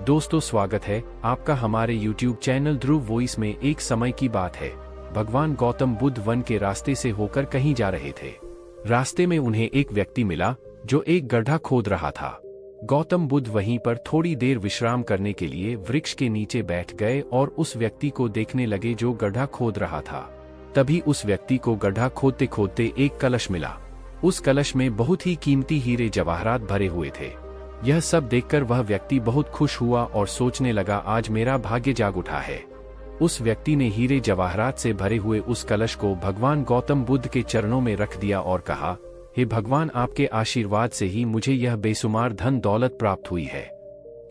दोस्तों स्वागत है आपका हमारे YouTube चैनल ध्रुव वॉइस में। एक समय की बात है, भगवान गौतम बुद्ध वन के रास्ते से होकर कहीं जा रहे थे। रास्ते में उन्हें एक व्यक्ति मिला जो एक गड्ढा खोद रहा था। गौतम बुद्ध वहीं पर थोड़ी देर विश्राम करने के लिए वृक्ष के नीचे बैठ गए और उस व्यक्ति को देखने लगे जो गड्ढा खोद रहा था। तभी उस व्यक्ति को गड्ढा खोदते खोदते एक कलश मिला। उस कलश में बहुत ही कीमती हीरे जवाहरात भरे हुए थे। यह सब देखकर वह व्यक्ति बहुत खुश हुआ और सोचने लगा, आज मेरा भाग्य जाग उठा है। उस व्यक्ति ने हीरे जवाहरात से भरे हुए उस कलश को भगवान गौतम बुद्ध के चरणों में रख दिया और कहा, हे भगवान, आपके आशीर्वाद से ही मुझे यह बेशुमार धन दौलत प्राप्त हुई है,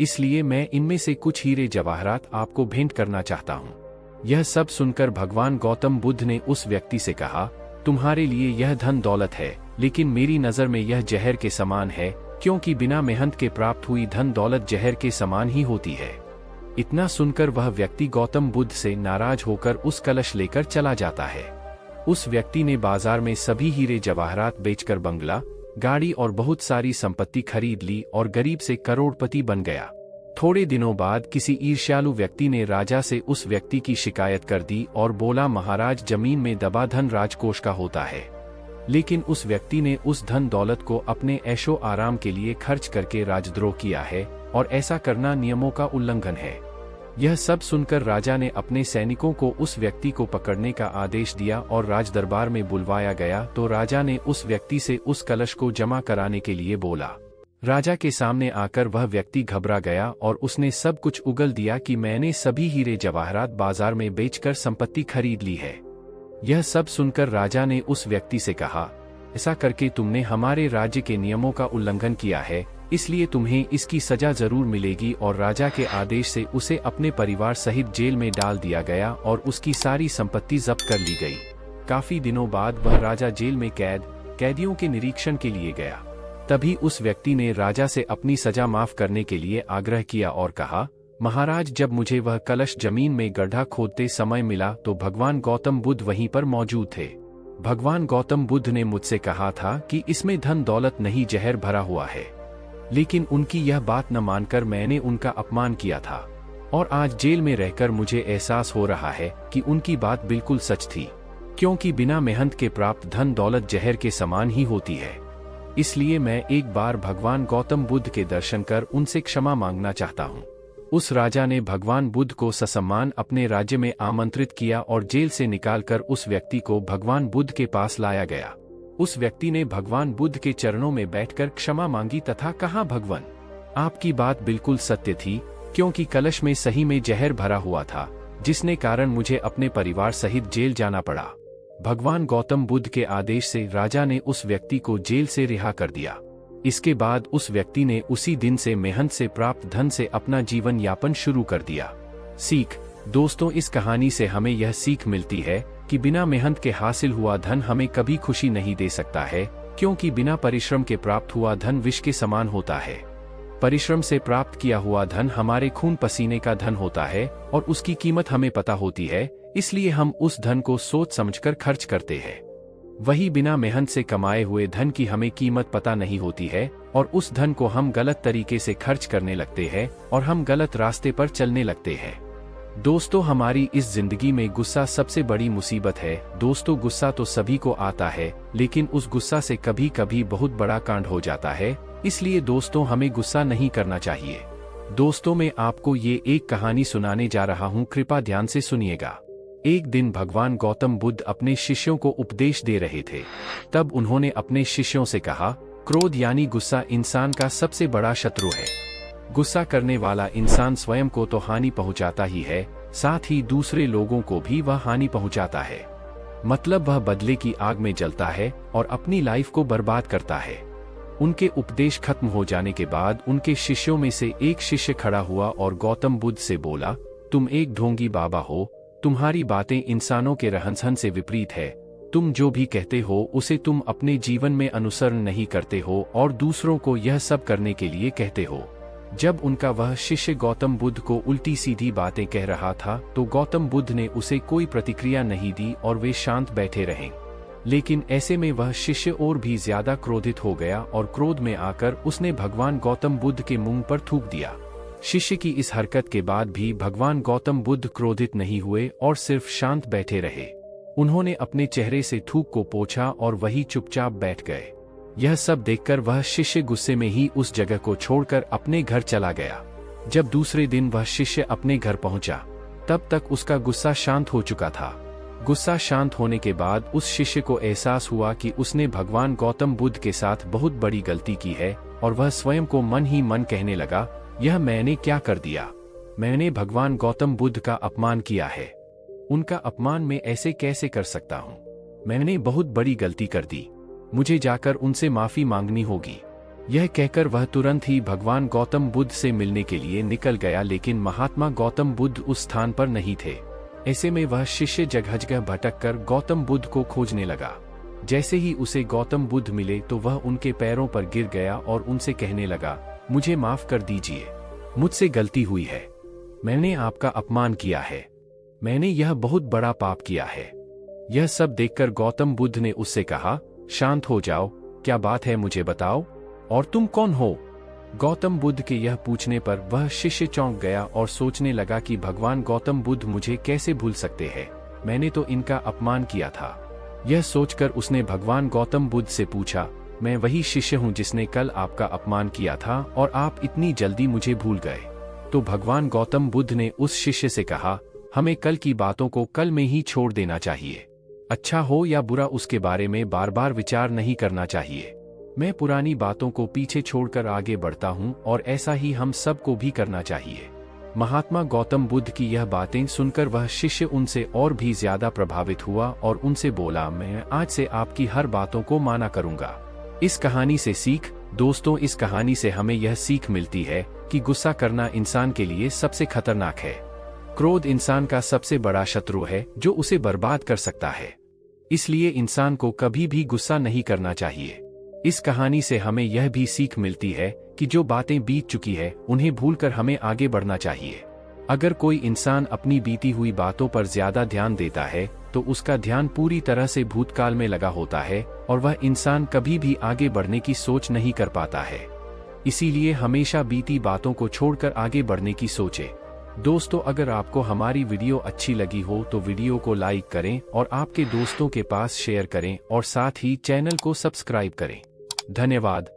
इसलिए मैं इनमें से कुछ हीरे जवाहरात आपको भेंट करना चाहता हूँ। यह सब सुनकर भगवान गौतम बुद्ध ने उस व्यक्ति से कहा, तुम्हारे लिए यह धन दौलत है, लेकिन मेरी नज़र में यह जहर के समान है, क्योंकि बिना मेहनत के प्राप्त हुई धन दौलत जहर के समान ही होती है। इतना सुनकर वह व्यक्ति गौतम बुद्ध से नाराज होकर उस कलश लेकर चला जाता है। उस व्यक्ति ने बाजार में सभी हीरे जवाहरात बेचकर बंगला, गाड़ी और बहुत सारी संपत्ति खरीद ली और गरीब से करोड़पति बन गया। थोड़े दिनों बाद किसी ईर्ष्यालु व्यक्ति ने राजा से उस व्यक्ति की शिकायत कर दी और बोला, महाराज, जमीन में दबा धन राजकोष का होता है, लेकिन उस व्यक्ति ने उस धन दौलत को अपने ऐशो आराम के लिए खर्च करके राजद्रोह किया है और ऐसा करना नियमों का उल्लंघन है। यह सब सुनकर राजा ने अपने सैनिकों को उस व्यक्ति को पकड़ने का आदेश दिया और राजदरबार में बुलवाया गया तो राजा ने उस व्यक्ति से उस कलश को जमा कराने के लिए बोला। राजा के सामने आकर वह व्यक्ति घबरा गया और उसने सब कुछ उगल दिया कि मैंने सभी हीरे जवाहरात बाजार में बेचकर संपत्ति खरीद ली है। यह सब सुनकर राजा ने उस व्यक्ति से कहा, ऐसा करके तुमने हमारे राज्य के नियमों का उल्लंघन किया है, इसलिए तुम्हें इसकी सजा जरूर मिलेगी। और राजा के आदेश से उसे अपने परिवार सहित जेल में डाल दिया गया और उसकी सारी संपत्ति जब्त कर ली गई। काफी दिनों बाद वह राजा जेल में कैदियों के निरीक्षण के लिए गया। तभी उस व्यक्ति ने राजा से अपनी सजा माफ करने के लिए आग्रह किया और कहा, महाराज, जब मुझे वह कलश जमीन में गड्ढा खोदते समय मिला तो भगवान गौतम बुद्ध वहीं पर मौजूद थे। भगवान गौतम बुद्ध ने मुझसे कहा था कि इसमें धन दौलत नहीं, जहर भरा हुआ है, लेकिन उनकी यह बात न मानकर मैंने उनका अपमान किया था और आज जेल में रहकर मुझे एहसास हो रहा है कि उनकी बात बिल्कुल सच थी, क्योंकि बिना मेहनत के प्राप्त धन दौलत जहर के समान ही होती है। इसलिए मैं एक बार भगवान गौतम बुद्ध के दर्शन कर उनसे क्षमा मांगना चाहता हूँ। उस राजा ने भगवान बुद्ध को ससम्मान अपने राज्य में आमंत्रित किया और जेल से निकालकर उस व्यक्ति को भगवान बुद्ध के पास लाया गया। उस व्यक्ति ने भगवान बुद्ध के चरणों में बैठकर क्षमा मांगी तथा कहा, भगवान, आपकी बात बिल्कुल सत्य थी, क्योंकि कलश में सही में जहर भरा हुआ था, जिसने कारण मुझे अपने परिवार सहित जेल जाना पड़ा। भगवान गौतम बुद्ध के आदेश से राजा ने उस व्यक्ति को जेल से रिहा कर दिया। इसके बाद उस व्यक्ति ने उसी दिन से मेहनत से प्राप्त धन से अपना जीवन यापन शुरू कर दिया। सीख। दोस्तों, इस कहानी से हमें यह सीख मिलती है कि बिना मेहनत के हासिल हुआ धन हमें कभी खुशी नहीं दे सकता है, क्योंकि बिना परिश्रम के प्राप्त हुआ धन विष के समान होता है। परिश्रम से प्राप्त किया हुआ धन हमारे खून पसीने का धन होता है और उसकी कीमत हमें पता होती है, इसलिए हम उस धन को सोच समझकर खर्च करते हैं। वही बिना मेहनत से कमाए हुए धन की हमें कीमत पता नहीं होती है और उस धन को हम गलत तरीके से खर्च करने लगते हैं और हम गलत रास्ते पर चलने लगते हैं। दोस्तों, हमारी इस जिंदगी में गुस्सा सबसे बड़ी मुसीबत है। दोस्तों, गुस्सा तो सभी को आता है, लेकिन उस गुस्सा से कभी कभी बहुत बड़ा कांड हो जाता है। इसलिए दोस्तों, हमें गुस्सा नहीं करना चाहिए। दोस्तों, मैं आपको ये एक कहानी सुनाने जा रहा हूँ, कृपया ध्यान से सुनिएगा। एक दिन भगवान गौतम बुद्ध अपने शिष्यों को उपदेश दे रहे थे। तब उन्होंने अपने शिष्यों से कहा, क्रोध यानी गुस्सा इंसान का सबसे बड़ा शत्रु है। गुस्सा करने वाला इंसान स्वयं को तो हानि पहुंचाता ही है, साथ ही दूसरे लोगों को भी वह हानि पहुंचाता है। मतलब वह बदले की आग में जलता है और अपनी लाइफ को बर्बाद करता है। उनके उपदेश खत्म हो जाने के बाद उनके शिष्यों में से एक शिष्य खड़ा हुआ और गौतम बुद्ध से बोला, तुम एक ढोंगी बाबा हो, तुम्हारी बातें इंसानों के रहन सहन से विपरीत है। तुम जो भी कहते हो उसे तुम अपने जीवन में अनुसरण नहीं करते हो और दूसरों को यह सब करने के लिए कहते हो। जब उनका वह शिष्य गौतम बुद्ध को उल्टी सीधी बातें कह रहा था तो गौतम बुद्ध ने उसे कोई प्रतिक्रिया नहीं दी और वे शांत बैठे रहे। लेकिन ऐसे में वह शिष्य और भी ज्यादा क्रोधित हो गया और क्रोध में आकर उसने भगवान गौतम बुद्ध के मुंह पर थूक दिया। शिष्य की इस हरकत के बाद भी भगवान गौतम बुद्ध क्रोधित नहीं हुए और सिर्फ शांत बैठे रहे। उन्होंने अपने चेहरे से थूक को पोंछा और वही चुपचाप बैठ गए। यह सब देखकर वह शिष्य गुस्से में ही उस जगह को छोड़कर अपने घर चला गया। जब दूसरे दिन वह शिष्य अपने घर पहुंचा, तब तक उसका गुस्सा शांत हो चुका था। गुस्सा शांत होने के बाद उस शिष्य को एहसास हुआ कि उसने भगवान गौतम बुद्ध के साथ बहुत बड़ी गलती की है और वह स्वयं को मन ही मन कहने लगा, यह मैंने क्या कर दिया? मैंने भगवान गौतम बुद्ध का अपमान किया है। उनका अपमान मैं ऐसे कैसे कर सकता हूँ? मैंने बहुत बड़ी गलती कर दी। मुझे जाकर उनसे माफी मांगनी होगी। यह कहकर वह तुरंत ही भगवान गौतम बुद्ध से मिलने के लिए निकल गया, लेकिन महात्मा गौतम बुद्ध उस स्थान पर नहीं थे। ऐसे में वह शिष्य जगह जगह भटककर गौतम बुद्ध को खोजने लगा। जैसे ही उसे गौतम बुद्ध मिले तो वह उनके पैरों पर गिर गया और उनसे कहने लगा, मुझे माफ कर दीजिए, मुझसे गलती हुई है। मैंने आपका अपमान किया है। मैंने यह बहुत बड़ा पाप किया है। यह सब देखकर गौतम बुद्ध ने उससे कहा, शांत हो जाओ, क्या बात है मुझे बताओ, और तुम कौन हो? गौतम बुद्ध के यह पूछने पर वह शिष्य चौंक गया और सोचने लगा कि भगवान गौतम बुद्ध मुझे कैसे भूल सकते हैं? मैंने तो इनका अपमान किया था। यह सोचकर उसने भगवान गौतम बुद्ध से पूछा, मैं वही शिष्य हूँ जिसने कल आपका अपमान किया था और आप इतनी जल्दी मुझे भूल गए? तो भगवान गौतम बुद्ध ने उस शिष्य से कहा, हमें कल की बातों को कल में ही छोड़ देना चाहिए। अच्छा हो या बुरा उसके बारे में बार बार विचार नहीं करना चाहिए। मैं पुरानी बातों को पीछे छोड़कर आगे बढ़ता हूँ और ऐसा ही हम सबको भी करना चाहिए। महात्मा गौतम बुद्ध की यह बातें सुनकर वह शिष्य उनसे और भी ज्यादा प्रभावित हुआ और उनसे बोला, मैं आज से आपकी हर बातों को माना करूंगा। इस कहानी से सीख, दोस्तों, इस कहानी से हमें यह सीख मिलती है कि गुस्सा करना इंसान के लिए सबसे खतरनाक है। क्रोध इंसान का सबसे बड़ा शत्रु है जो उसे बर्बाद कर सकता है। इसलिए इंसान को कभी भी गुस्सा नहीं करना चाहिए। इस कहानी से हमें यह भी सीख मिलती है कि जो बातें बीत चुकी है उन्हें भूलकर हमें आगे बढ़ना चाहिए। अगर कोई इंसान अपनी बीती हुई बातों पर ज्यादा ध्यान देता है तो उसका ध्यान पूरी तरह से भूतकाल में लगा होता है और वह इंसान कभी भी आगे बढ़ने की सोच नहीं कर पाता है। इसीलिए हमेशा बीती बातों को छोड़कर आगे बढ़ने की सोचें। दोस्तों, अगर आपको हमारी वीडियो अच्छी लगी हो तो वीडियो को लाइक करें और आपके दोस्तों के पास शेयर करें और साथ ही चैनल को सब्सक्राइब करें। धन्यवाद।